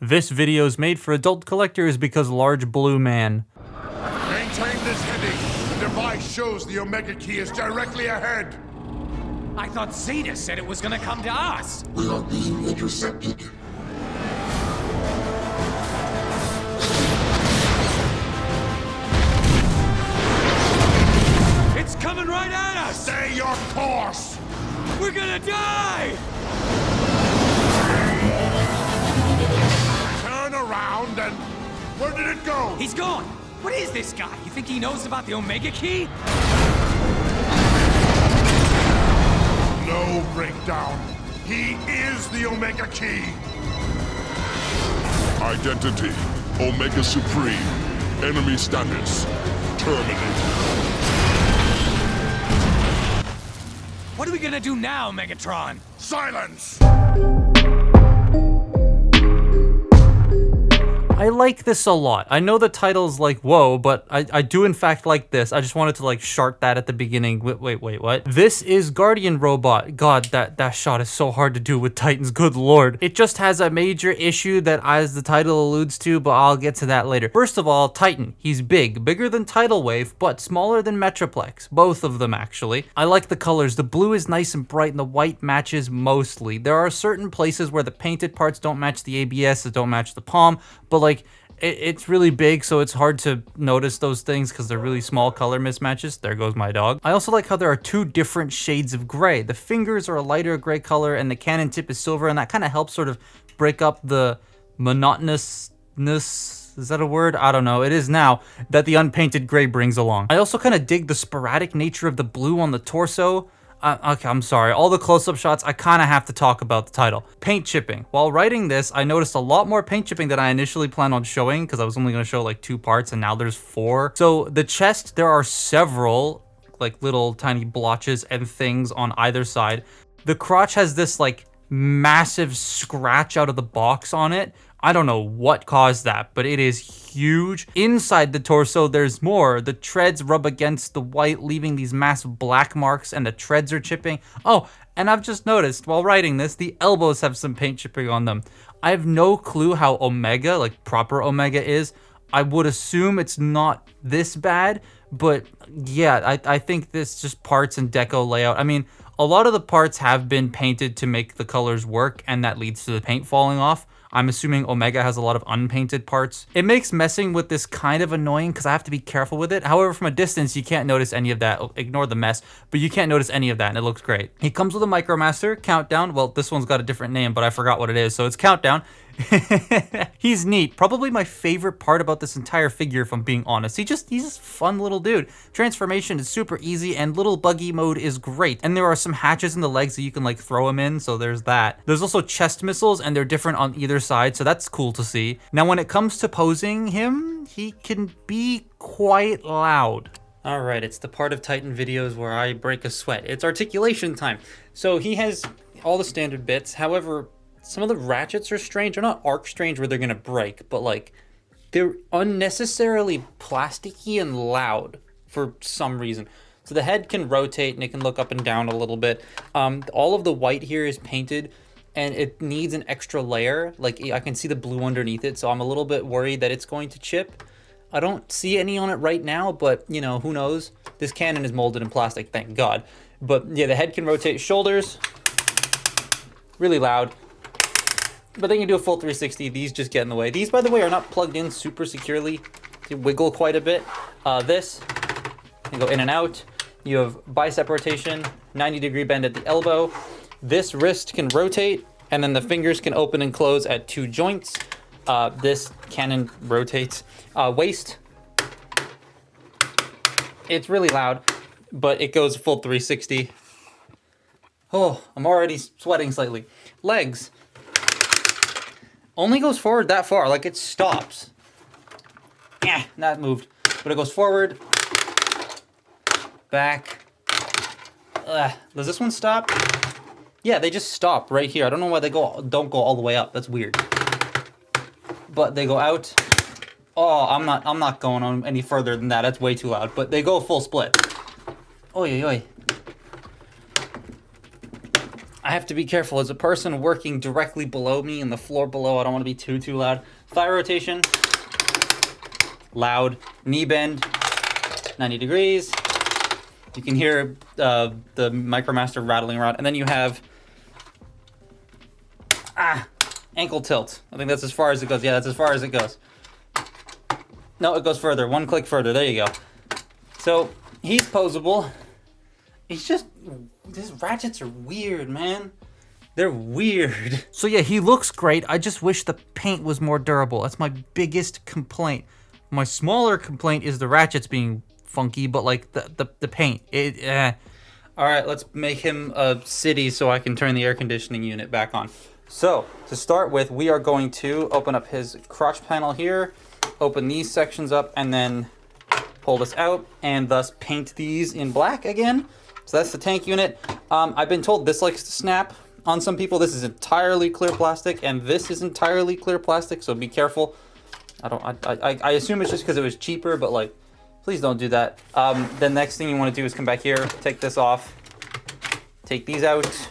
This video is made for adult collectors because large blue man. Maintain this heading. The device shows the Omega Key is directly ahead. I thought Zeta said it was gonna come to us. We are being intercepted. It's coming right at us! Stay your course! We're gonna die! Turn around and... Where did it go? He's gone! What is this guy? You think he knows about the Omega Key? No breakdown. He is the Omega Key. Identity, Omega Supreme. Enemy status, terminated. What are we gonna do now, Megatron? Silence! I like this a lot. I know the title's like, whoa, but I do in fact like this. I just wanted to like shart that at the beginning. Wait, what? This is Guardian Robot. God, that shot is so hard to do with Titans, good lord. It just has a major issue that, as the title alludes to, but I'll get to that later. First of all, Titan. He's bigger than Tidal Wave, but smaller than Metroplex. Both of them, actually. I like the colors. The blue is nice and bright, and the white matches mostly. There are certain places where the painted parts don't match the ABS, that don't match the palm, but like, it's really big, so it's hard to notice those things because they're really small color mismatches. There goes my dog. I also like how there are two different shades of gray. The fingers are a lighter gray color and the cannon tip is silver, and that kind of helps sort of break up the monotonousness, is that a word? I don't know. It is now, that the unpainted gray brings along. I also kind of dig the sporadic nature of the blue on the torso. Okay, I'm sorry. All the close-up shots, I kind of have to talk about the title. Paint chipping. While writing this, I noticed a lot more paint chipping than I initially planned on showing, because I was only going to show like 2 parts, and now there's 4. So the chest, there are several like little tiny blotches and things on either side. The crotch has this like massive scratch out of the box on it. I don't know what caused that, but it is huge. Inside the torso, there's more. The treads rub against the white, leaving these massive black marks, and the treads are chipping. Oh, and I've just noticed while writing this, the elbows have some paint chipping on them. I have no clue how Omega, like proper Omega, is. I would assume it's not this bad, but yeah, I think this just parts and deco layout. I mean, a lot of the parts have been painted to make the colors work, and that leads to the paint falling off. I'm assuming Omega has a lot of unpainted parts. It makes messing with this kind of annoying because I have to be careful with it. However, from a distance, you can't notice any of that. Ignore the mess, but you can't notice any of that, and it looks great. He comes with a Micromaster, Countdown. Well, this one's got a different name, but I forgot what it is, so it's Countdown. He's neat. Probably my favorite part about this entire figure, if I'm being honest. He's just a fun little dude. Transformation is super easy, and little buggy mode is great. And there are some hatches in the legs that you can like throw him in, so there's that. There's also chest missiles, and they're different on either side, so that's cool to see. Now, when it comes to posing him, he can be quite loud. Alright, it's the part of Titan videos where I break a sweat. It's articulation time. So he has all the standard bits. However, some of the ratchets are strange. They're not arc strange where they're gonna break, but like they're unnecessarily plasticky and loud for some reason. So the head can rotate and it can look up and down a little bit. All of the white here is painted and it needs an extra layer. Like I can see the blue underneath it, so I'm a little bit worried that it's going to chip. I don't see any on it right now, but you know, who knows? This cannon is molded in plastic, thank God. But yeah, the head can rotate. Shoulders, really loud. But they can do a full 360. These just get in the way. These, by the way, are not plugged in super securely. They wiggle quite a bit. This can go in and out. You have bicep rotation, 90-degree bend at the elbow. This wrist can rotate, and then the fingers can open and close at 2 joints. This cannon rotates. Waist. It's really loud, but it goes full 360. Oh, I'm already sweating slightly. Legs. Only goes forward that far, like it stops. Yeah, that moved. But it goes forward, back. Does this one stop? Yeah, they just stop right here. I don't know why they don't go all the way up. That's weird. But they go out. Oh, I'm not going on any further than that. That's way too loud. But they go full split. Oi, oi, oi. I have to be careful. As a person working directly below me in the floor below, I don't want to be too loud. Thigh rotation, loud. Knee bend, 90 degrees. You can hear the Micromaster rattling around. And then you have ankle tilt. I think that's as far as it goes. Yeah, that's as far as it goes. No, it goes further. One click further. There you go. So he's posable. He's just, these ratchets are weird, man. They're weird. So yeah, he looks great. I just wish the paint was more durable. That's my biggest complaint. My smaller complaint is the ratchets being funky, but like the paint. All right, let's make him a city so I can turn the air conditioning unit back on. So to start with, we are going to open up his crotch panel here, open these sections up, and then pull this out, and thus paint these in black again. So that's the tank unit. I've been told this likes to snap on some people. This is entirely clear plastic, and this is entirely clear plastic, so be careful. I assume it's just because it was cheaper, but like, please don't do that. The next thing you want to do is come back here, take this off, take these out.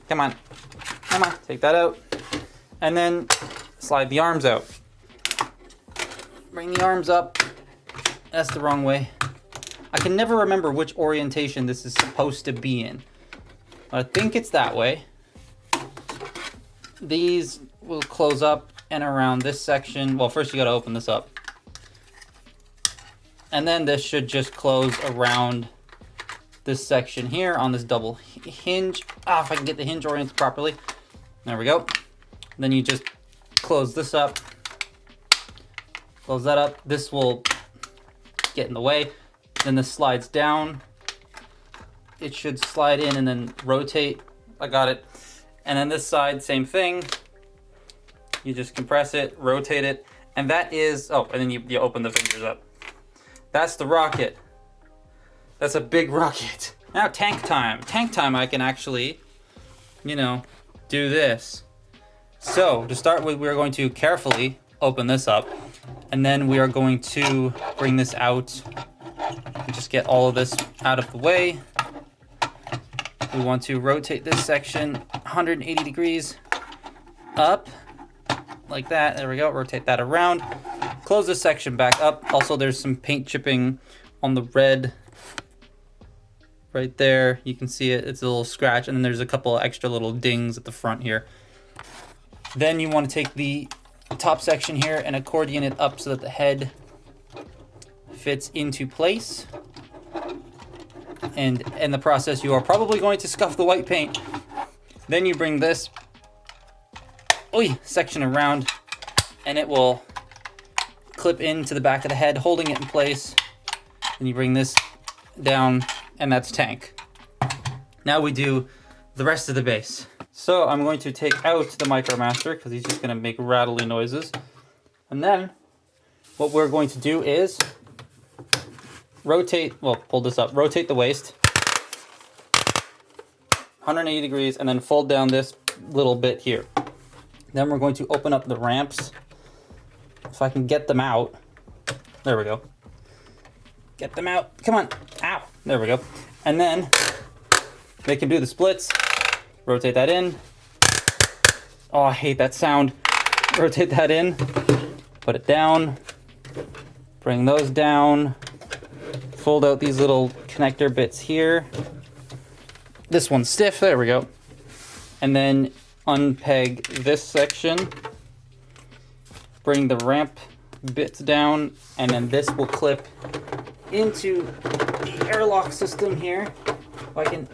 Come on, take that out, and then slide the arms out. Bring the arms up. That's the wrong way. I can never remember which orientation this is supposed to be in. I think it's that way. These will close up and around this section. Well, first you gotta open this up. And then this should just close around this section here on this double hinge. If I can get the hinge oriented properly. There we go. Then you just close this up. Close that up. This will get in the way. Then this slides down. It should slide in and then rotate. I got it. And then this side, same thing. You just compress it, rotate it, and that is, and then you open the fingers up. That's the rocket. That's a big rocket. Now tank time. Tank time, I can actually, do this. So to start with, we're going to carefully open this up, and then we are going to bring this out and just get all of this out of the way. We want to rotate this section 180 degrees up, like that. There we go. Rotate that around. Close this section back up. Also, there's some paint chipping on the red right there. You can see it. It's a little scratch, and then there's a couple extra little dings at the front here. Then you want to take the top section here and accordion it up so that the head fits into place. And in the process, you are probably going to scuff the white paint. Then you bring this section around, and it will clip into the back of the head, holding it in place. Then you bring this down, and that's tank. Now we do the rest of the base. So I'm going to take out the Micromaster because he's just going to make rattly noises. And then what we're going to do is pull this up, rotate the waist 180 degrees, and then fold down this little bit here. Then we're going to open up the ramps. If I can get them out. There we go. Get them out. Come on. Ow. There we go. And then they can do the splits. Rotate that in. Oh, I hate that sound. Rotate that in. Put it down. Bring those down. Fold out these little connector bits here. This one's stiff. There we go. And then unpeg this section. Bring the ramp bits down, and then this will clip into the airlock system here. If I can,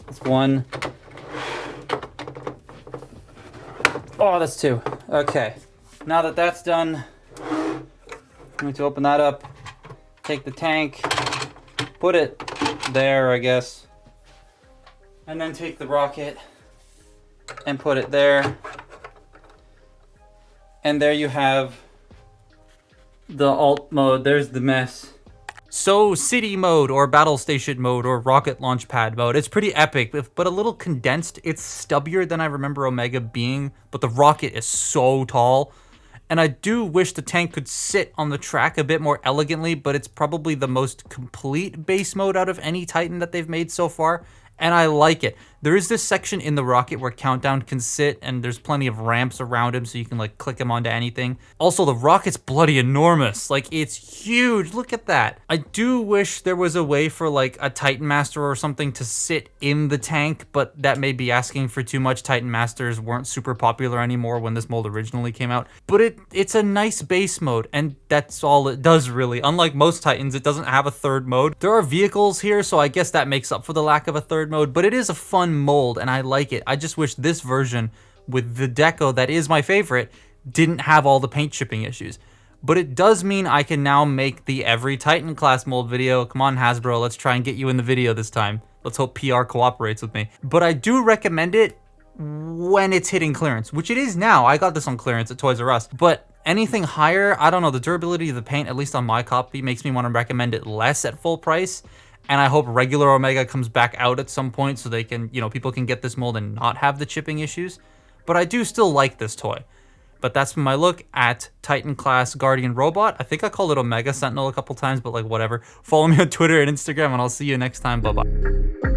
that's one. Oh, that's two. Okay. Now that that's done, I'm going to open that up, take the tank, put it there, I guess, and then take the rocket and put it there. And there you have the alt mode. There's the mess. So city mode or battle station mode or rocket launch pad mode, it's pretty epic, but a little condensed. It's stubbier than I remember Omega being, but the rocket is so tall. And I do wish the tank could sit on the track a bit more elegantly, but it's probably the most complete base mode out of any Titan that they've made so far. and I like it. There is this section in the rocket where Countdown can sit, and there's plenty of ramps around him so you can like click him onto anything. Also, the rocket's bloody enormous. Like, it's huge. Look at that. I do wish there was a way for like a Titan Master or something to sit in the tank, but that may be asking for too much. Titan Masters weren't super popular anymore when this mold originally came out. But it's a nice base mode, and that's all it does really. Unlike most Titans, it doesn't have a third mode. There are vehicles here, so I guess that makes up for the lack of a third mode, but it is a fun mold and I like it. I just wish this version with the deco that is my favorite didn't have all the paint shipping issues. But it does mean I can now make the every Titan class mold video. Come on, Hasbro, let's try and get you in the video this time. Let's hope PR cooperates with me. But I do recommend it when it's hitting clearance, which it is now. I got this on clearance at Toys R Us. But anything higher, I don't know, the durability of the paint, at least on my copy, makes me want to recommend it less at full price. And I hope regular Omega comes back out at some point so they can, people can get this mold and not have the chipping issues. But I do still like this toy. But that's my look at Titan class Guardian Robot. I think I called it Omega Sentinel a couple times, but like whatever. Follow me on Twitter and Instagram, and I'll see you next time. Bye-bye.